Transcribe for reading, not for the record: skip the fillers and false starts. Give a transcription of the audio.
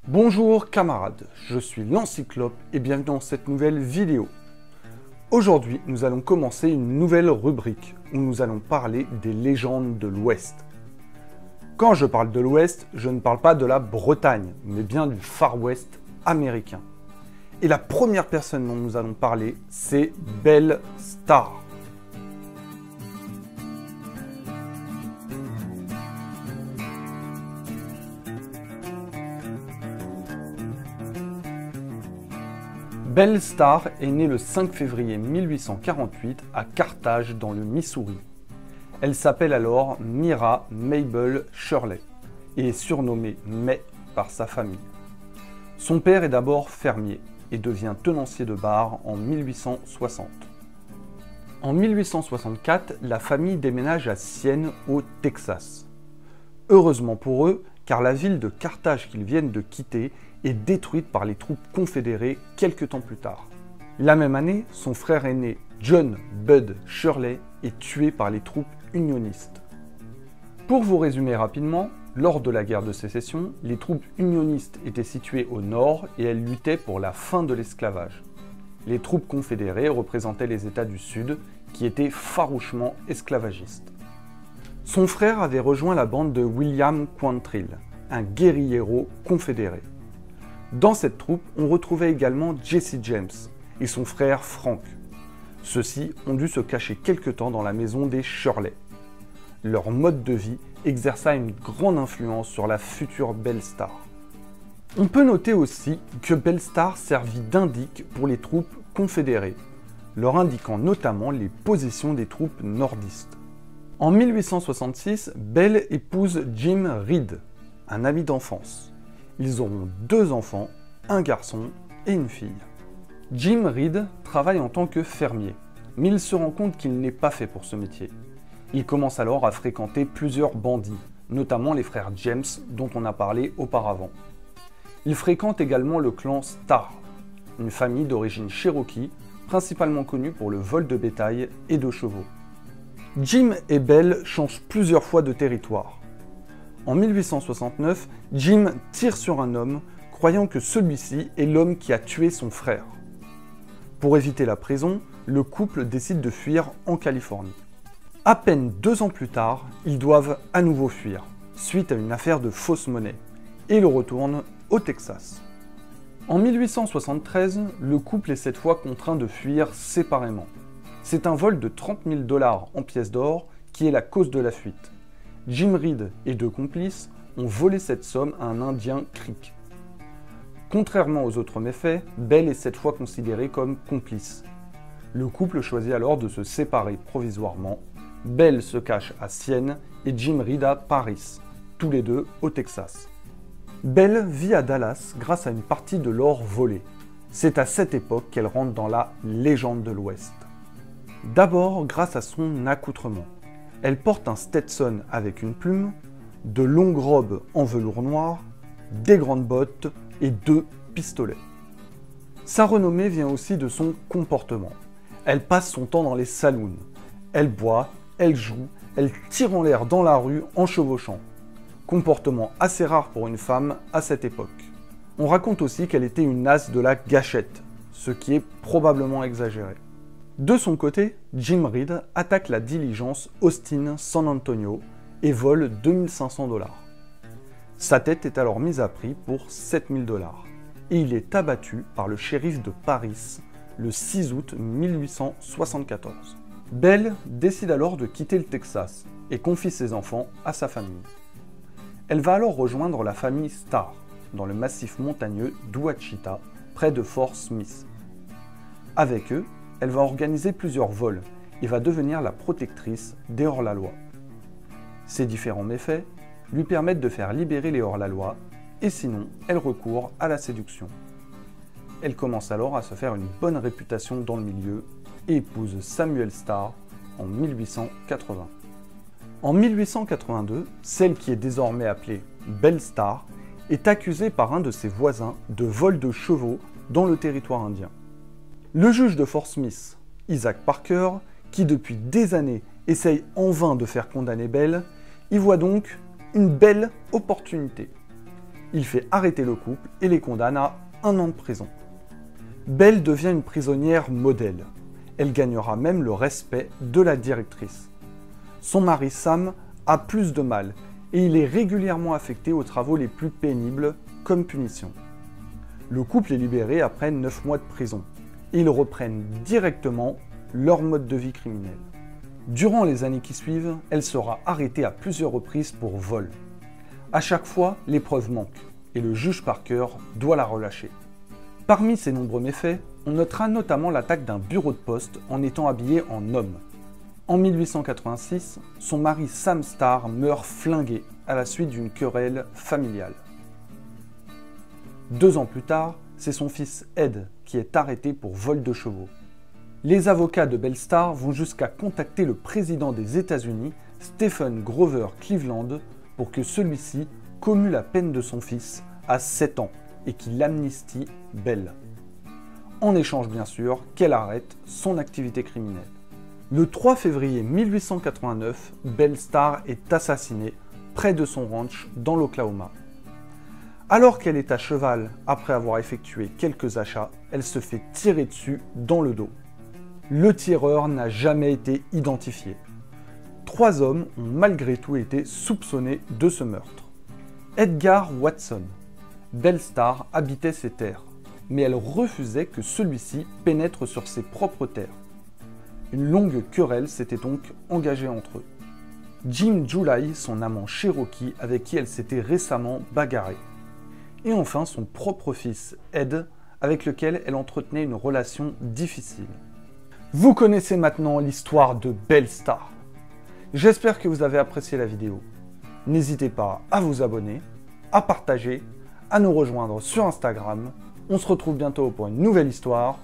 Bonjour camarades, je suis l'Encyclope et bienvenue dans cette nouvelle vidéo. Aujourd'hui, nous allons commencer une nouvelle rubrique où nous allons parler des légendes de l'Ouest. Quand je parle de l'Ouest, je ne parle pas de la Bretagne, mais bien du Far West américain. Et la première personne dont nous allons parler, c'est Belle Starr. Belle Starr est née le 5 février 1848 à Carthage dans le Missouri. Elle s'appelle alors Myra Mabel Shirley et est surnommée May par sa famille. Son père est d'abord fermier et devient tenancier de bar en 1860. En 1864, la famille déménage à Sienne au Texas. Heureusement pour eux, car la ville de Carthage qu'ils viennent de quitter est détruite par les troupes confédérées quelques temps plus tard. La même année, son frère aîné John Bud Shirley est tué par les troupes unionistes. Pour vous résumer rapidement, lors de la guerre de sécession, les troupes unionistes étaient situées au nord et elles luttaient pour la fin de l'esclavage. Les troupes confédérées représentaient les États du Sud qui étaient farouchement esclavagistes. Son frère avait rejoint la bande de William Quantrill, un guérillero confédéré. Dans cette troupe, on retrouvait également Jesse James et son frère Frank. Ceux-ci ont dû se cacher quelque temps dans la maison des Shirley. Leur mode de vie exerça une grande influence sur la future Belle Starr. On peut noter aussi que Belle Starr servit d'indique pour les troupes confédérées, leur indiquant notamment les positions des troupes nordistes. En 1866, Belle épouse Jim Reed, un ami d'enfance. Ils auront 2 enfants, un garçon et une fille. Jim Reed travaille en tant que fermier, mais il se rend compte qu'il n'est pas fait pour ce métier. Il commence alors à fréquenter plusieurs bandits, notamment les frères James dont on a parlé auparavant. Il fréquente également le clan Starr, une famille d'origine cherokee, principalement connue pour le vol de bétail et de chevaux. Jim et Belle changent plusieurs fois de territoire. En 1869, Jim tire sur un homme, croyant que celui-ci est l'homme qui a tué son frère. Pour éviter la prison, le couple décide de fuir en Californie. À peine 2 ans plus tard, ils doivent à nouveau fuir, suite à une affaire de fausse monnaie, et le retournent au Texas. En 1873, le couple est cette fois contraint de fuir séparément. C'est un vol de 30 000 $ en pièces d'or qui est la cause de la fuite. Jim Reed et 2 complices ont volé cette somme à un Indien Creek. Contrairement aux autres méfaits, Belle est cette fois considérée comme complice. Le couple choisit alors de se séparer provisoirement. Belle se cache à Sienne et Jim Reed à Paris, tous les deux au Texas. Belle vit à Dallas grâce à une partie de l'or volé. C'est à cette époque qu'elle rentre dans la légende de l'Ouest. D'abord grâce à son accoutrement. Elle porte un Stetson avec une plume, de longues robes en velours noir, des grandes bottes et 2 pistolets. Sa renommée vient aussi de son comportement. Elle passe son temps dans les saloons. Elle boit, elle joue, elle tire en l'air dans la rue en chevauchant. Comportement assez rare pour une femme à cette époque. On raconte aussi qu'elle était une as de la gâchette, ce qui est probablement exagéré. De son côté, Jim Reed attaque la diligence Austin-San Antonio et vole 2 500 $. Sa tête est alors mise à prix pour 7 000 $ et il est abattu par le shérif de Paris le 6 août 1874. Belle décide alors de quitter le Texas et confie ses enfants à sa famille. Elle va alors rejoindre la famille Starr dans le massif montagneux d'Ouachita, près de Fort Smith. Avec eux, elle va organiser plusieurs vols et va devenir la protectrice des hors-la-loi. Ces différents méfaits lui permettent de faire libérer les hors-la-loi et sinon, elle recourt à la séduction. Elle commence alors à se faire une bonne réputation dans le milieu et épouse Samuel Starr en 1880. En 1882, celle qui est désormais appelée Belle Starr est accusée par un de ses voisins de vol de chevaux dans le territoire indien. Le juge de Fort Smith, Isaac Parker, qui depuis des années essaye en vain de faire condamner Belle, y voit donc une belle opportunité. Il fait arrêter le couple et les condamne à 1 an de prison. Belle devient une prisonnière modèle. Elle gagnera même le respect de la directrice. Son mari Sam a plus de mal et il est régulièrement affecté aux travaux les plus pénibles comme punition. Le couple est libéré après 9 mois de prison et ils reprennent directement leur mode de vie criminel. Durant les années qui suivent, elle sera arrêtée à plusieurs reprises pour vol. À chaque fois, les preuves manquent et le juge Parker doit la relâcher. Parmi ses nombreux méfaits, on notera notamment l'attaque d'un bureau de poste en étant habillé en homme. En 1886, son mari Sam Starr meurt flingué à la suite d'une querelle familiale. 2 ans plus tard, c'est son fils Ed qui est arrêté pour vol de chevaux. Les avocats de Belle Starr vont jusqu'à contacter le président des États-Unis, Stephen Grover Cleveland, pour que celui-ci commue la peine de son fils à 7 ans et qu'il amnistie Belle. En échange bien sûr qu'elle arrête son activité criminelle. Le 3 février 1889, Belle Starr est assassinée près de son ranch dans l'Oklahoma. Alors qu'elle est à cheval après avoir effectué quelques achats, elle se fait tirer dessus dans le dos. Le tireur n'a jamais été identifié. 3 hommes ont malgré tout été soupçonnés de ce meurtre. Edgar Watson. Belle Starr habitait ses terres, mais elle refusait que celui-ci pénètre sur ses propres terres. Une longue querelle s'était donc engagée entre eux. Jim July, son amant Cherokee, avec qui elle s'était récemment bagarrée. Et enfin son propre fils, Ed, avec lequel elle entretenait une relation difficile. Vous connaissez maintenant l'histoire de Belle Starr. J'espère que vous avez apprécié la vidéo. N'hésitez pas à vous abonner, à partager, à nous rejoindre sur Instagram. On se retrouve bientôt pour une nouvelle histoire.